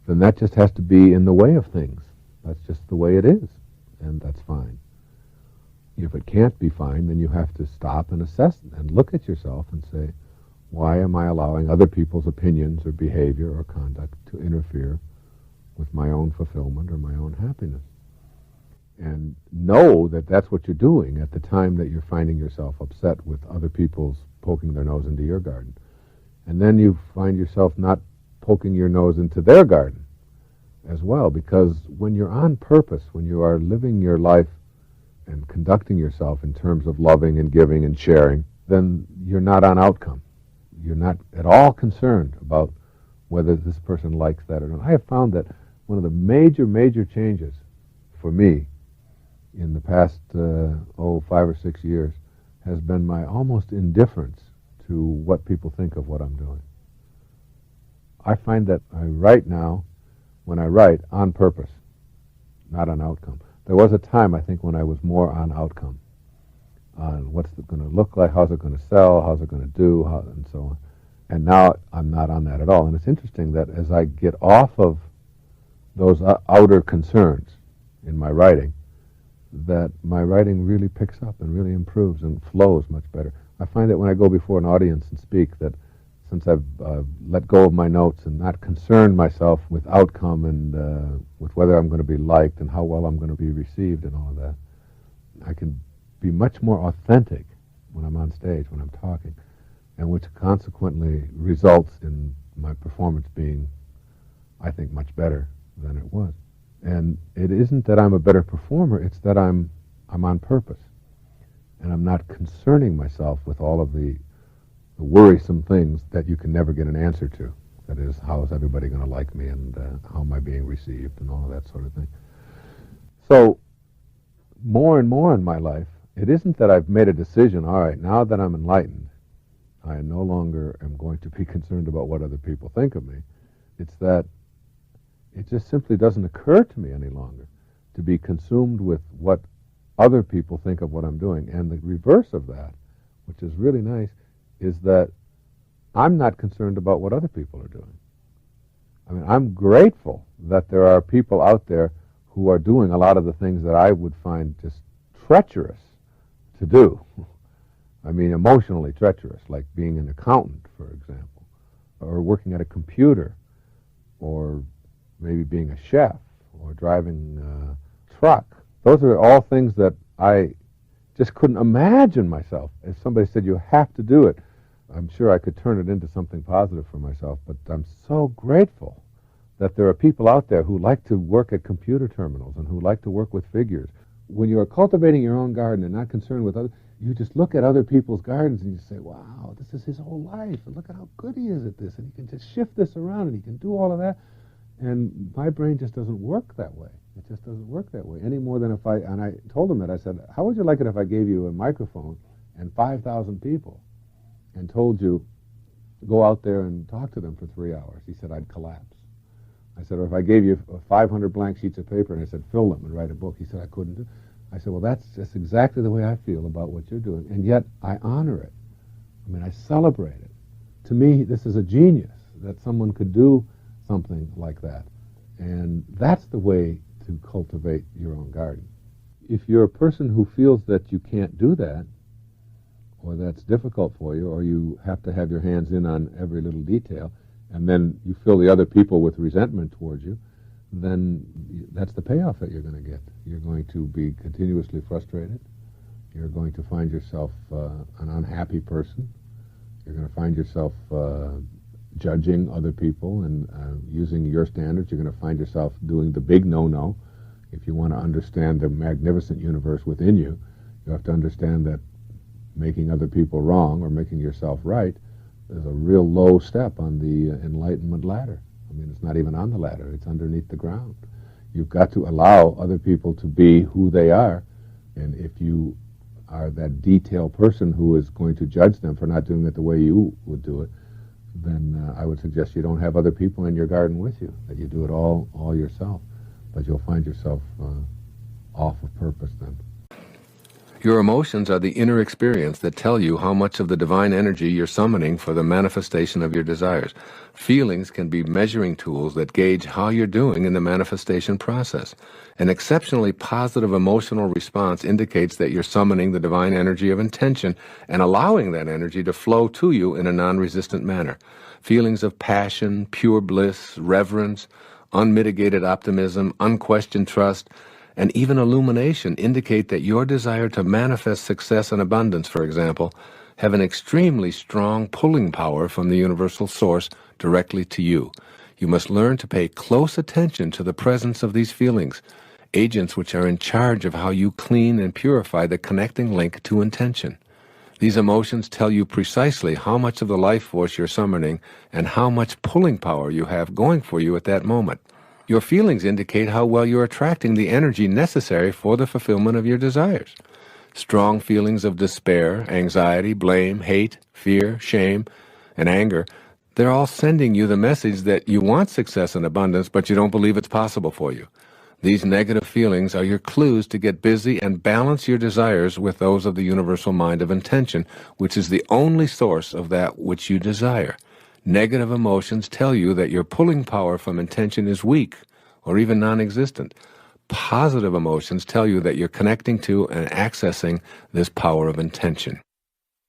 then that just has to be in the way of things. That's just the way it is, and that's fine. If it can't be fine, then you have to stop and assess and look at yourself and say, why am I allowing other people's opinions or behavior or conduct to interfere with my own fulfillment or my own happiness? And know that that's what you're doing at the time that you're finding yourself upset with other people's poking their nose into your garden. And then you find yourself not poking your nose into their garden as well, because when you're on purpose, when you are living your life and conducting yourself in terms of loving and giving and sharing, then you're not on outcome. You're not at all concerned about whether this person likes that or not. I have found that one of the major changes for me in the past 5 or 6 years has been my almost indifference to what people think of what I'm doing. I find that I write now, when I write, on purpose, not on outcome. There was a time, I think, when I was more on outcome, on what's it going to look like, how's it going to sell, how's it going to do, and so on. And now I'm not on that at all. And it's interesting that as I get off of those outer concerns in my writing, that my writing really picks up and really improves and flows much better. I find that when I go before an audience and speak, that since I've let go of my notes and not concerned myself with outcome and with whether I'm going to be liked and how well I'm going to be received and all of that, I can be much more authentic when I'm on stage, when I'm talking, and which consequently results in my performance being, I think, much better than it was. And it isn't that I'm a better performer, it's that I'm on purpose. And I'm not concerning myself with all of the worrisome things that you can never get an answer to. That is, how is everybody going to like me, and how am I being received, and all of that sort of thing. So, more and more in my life, it isn't that I've made a decision, all right, now that I'm enlightened, I no longer am going to be concerned about what other people think of me. It's that it just simply doesn't occur to me any longer to be consumed with what other people think of what I'm doing. And the reverse of that, which is really nice, is that I'm not concerned about what other people are doing. I mean, I'm grateful that there are people out there who are doing a lot of the things that I would find just treacherous to do. I mean, emotionally treacherous, like being an accountant, for example, or working at a computer, or maybe being a chef, or driving a truck. Those are all things that I just couldn't imagine myself. If somebody said, you have to do it, I'm sure I could turn it into something positive for myself, but I'm so grateful that there are people out there who like to work at computer terminals and who like to work with figures. When you are cultivating your own garden and not concerned with others, you just look at other people's gardens and you say, wow, this is his whole life, and look at how good he is at this, and he can just shift this around, and he can do all of that. And my brain just doesn't work that way. It just doesn't work that way any more than if and I told him that, I said, how would you like it if I gave you a microphone and 5,000 people and told you, go out there and talk to them for 3 hours? He said, I'd collapse. I said, or if I gave you 500 blank sheets of paper and I said, fill them and write a book. He said, I couldn't do it. I said, well, that's just exactly the way I feel about what you're doing. And yet I honor it. I mean, I celebrate it. To me, this is a genius that someone could do something like that. And that's the way to cultivate your own garden. If you're a person who feels that you can't do that, or that's difficult for you, or you have to have your hands in on every little detail, and then you fill the other people with resentment towards you, then that's the payoff that you're going to get. You're going to be continuously frustrated. You're going to find yourself an unhappy person. You're going to find yourself judging other people and using your standards. You're going to find yourself doing the big no-no. If you want to understand the magnificent universe within you, you have to understand that making other people wrong or making yourself right is a real low step on the enlightenment ladder. I mean, it's not even on the ladder. It's underneath the ground. You've got to allow other people to be who they are. And if you are that detailed person who is going to judge them for not doing it the way you would do it, then I would suggest you don't have other people in your garden with you, that you do it all yourself. but you'll find yourself off of purpose then. Your emotions are the inner experience that tell you how much of the divine energy you're summoning for the manifestation of your desires. Feelings can be measuring tools that gauge how you're doing in the manifestation process. An exceptionally positive emotional response indicates that you're summoning the divine energy of intention and allowing that energy to flow to you in a non-resistant manner. Feelings of passion, pure bliss, reverence, unmitigated optimism, unquestioned trust, and even illumination indicate that your desire to manifest success and abundance, for example, have an extremely strong pulling power from the universal source directly to you. You must learn to pay close attention to the presence of these feelings, agents which are in charge of how you clean and purify the connecting link to intention. These emotions tell you precisely how much of the life force you're summoning and how much pulling power you have going for you at that moment. Your feelings indicate how well you're attracting the energy necessary for the fulfillment of your desires. Strong feelings of despair, anxiety, blame, hate, fear, shame, and anger, they're all sending you the message that you want success and abundance, but you don't believe it's possible for you. These negative feelings are your clues to get busy and balance your desires with those of the universal mind of intention, which is the only source of that which you desire. Negative emotions tell you that your pulling power from intention is weak or even non-existent. Positive emotions tell you that you're connecting to and accessing this power of intention.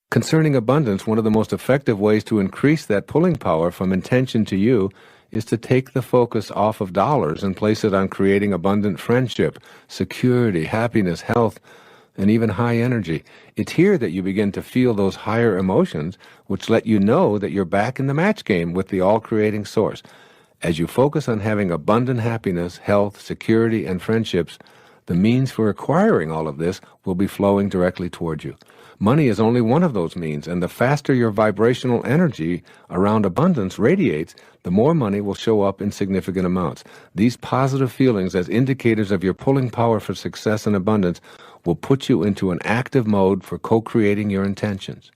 Concerning abundance, one of the most effective ways to increase that pulling power from intention to you is to take the focus off of dollars and place it on creating abundant friendship, security, happiness, health, and even high energy. It's here that you begin to feel those higher emotions, which let you know that you're back in the match game with the all-creating source. As you focus on having abundant happiness, health, security, and friendships, the means for acquiring all of this will be flowing directly toward you. Money is only one of those means, and the faster your vibrational energy around abundance radiates, the more money will show up in significant amounts. These positive feelings as indicators of your pulling power for success and abundance will put you into an active mode for co-creating your intentions.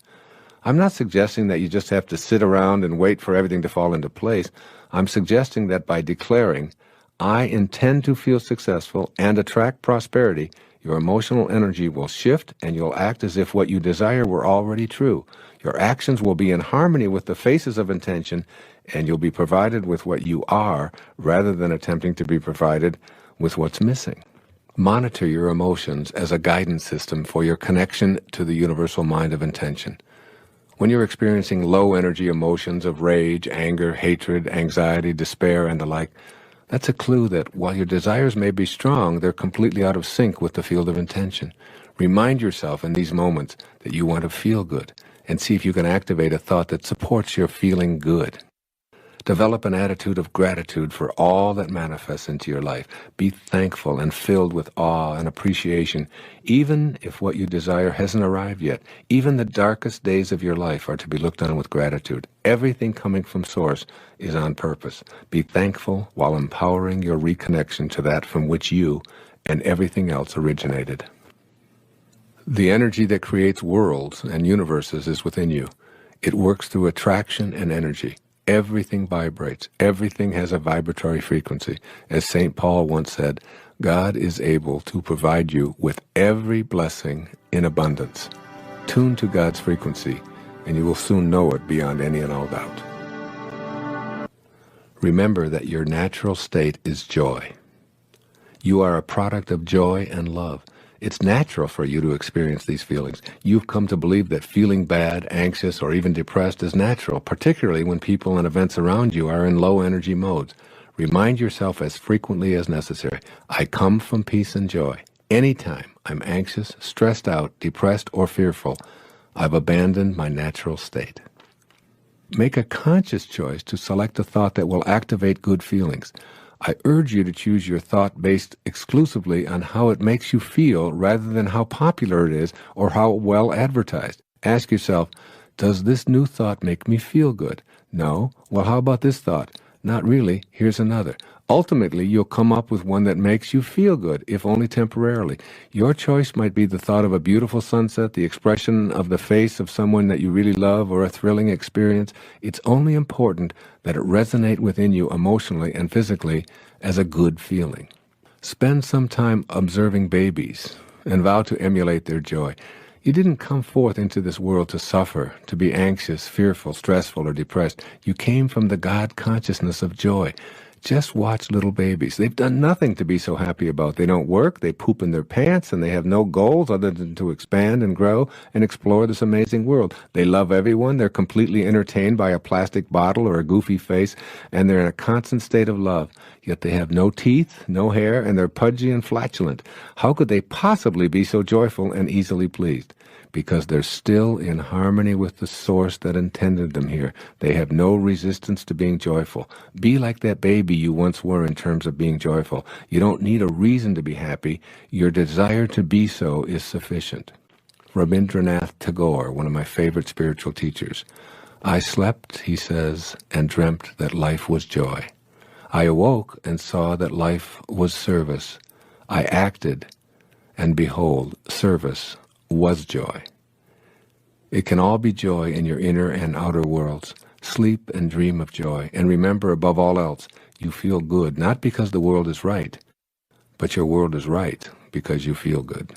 I'm not suggesting that you just have to sit around and wait for everything to fall into place. I'm suggesting that by declaring, I intend to feel successful and attract prosperity, your emotional energy will shift and you'll act as if what you desire were already true. Your actions will be in harmony with the faces of intention, and you'll be provided with what you are rather than attempting to be provided with what's missing. Monitor your emotions as a guidance system for your connection to the universal mind of intention. When you're experiencing low-energy emotions of rage, anger, hatred, anxiety, despair, and the like, that's a clue that while your desires may be strong, they're completely out of sync with the field of intention. Remind yourself in these moments that you want to feel good, and see if you can activate a thought that supports your feeling good. Develop an attitude of gratitude for all that manifests into your life. Be thankful and filled with awe and appreciation, even if what you desire hasn't arrived yet. Even the darkest days of your life are to be looked on with gratitude. Everything coming from Source is on purpose. Be thankful while empowering your reconnection to that from which you and everything else originated. The energy that creates worlds and universes is within you. It works through attraction and energy. Everything vibrates. Everything has a vibratory frequency. As St. Paul once said, God is able to provide you with every blessing in abundance. Tune to God's frequency, and you will soon know it beyond any and all doubt. Remember that your natural state is joy. You are a product of joy and love. It's natural for you to experience these feelings. You've come to believe that feeling bad, anxious, or even depressed is natural, particularly when people and events around you are in low-energy modes. Remind yourself as frequently as necessary, I come from peace and joy. Anytime I'm anxious, stressed out, depressed, or fearful, I've abandoned my natural state. Make a conscious choice to select a thought that will activate good feelings. I urge you to choose your thought based exclusively on how it makes you feel rather than how popular it is or how well advertised. Ask yourself, does this new thought make me feel good? No? Well, how about this thought? Not really. Here's another. Ultimately, you'll come up with one that makes you feel good, if only temporarily. Your choice might be the thought of a beautiful sunset, the expression of the face of someone that you really love, or a thrilling experience. It's only important that it resonate within you emotionally and physically as a good feeling. Spend some time observing babies and vow to emulate their joy. You didn't come forth into this world to suffer, to be anxious, fearful, stressful, or depressed. You came from the God consciousness of joy. Just watch little babies. They've done nothing to be so happy about. They don't work, they poop in their pants, and they have no goals other than to expand and grow and explore this amazing world. They love everyone. They're completely entertained by a plastic bottle or a goofy face, and they're in a constant state of love. Yet they have no teeth, no hair, and they're pudgy and flatulent. How could they possibly be so joyful and easily pleased? Because they're still in harmony with the source that intended them here. They have no resistance to being joyful. Be like that baby you once were in terms of being joyful. You don't need a reason to be happy. Your desire to be so is sufficient. Rabindranath Tagore, one of my favorite spiritual teachers. I slept, he says, and dreamt that life was joy. I awoke and saw that life was service. I acted, and behold, service was joy. It can all be joy in your inner and outer worlds. Sleep and dream of joy, and remember above all else, you feel good, not because the world is right, but your world is right because you feel good.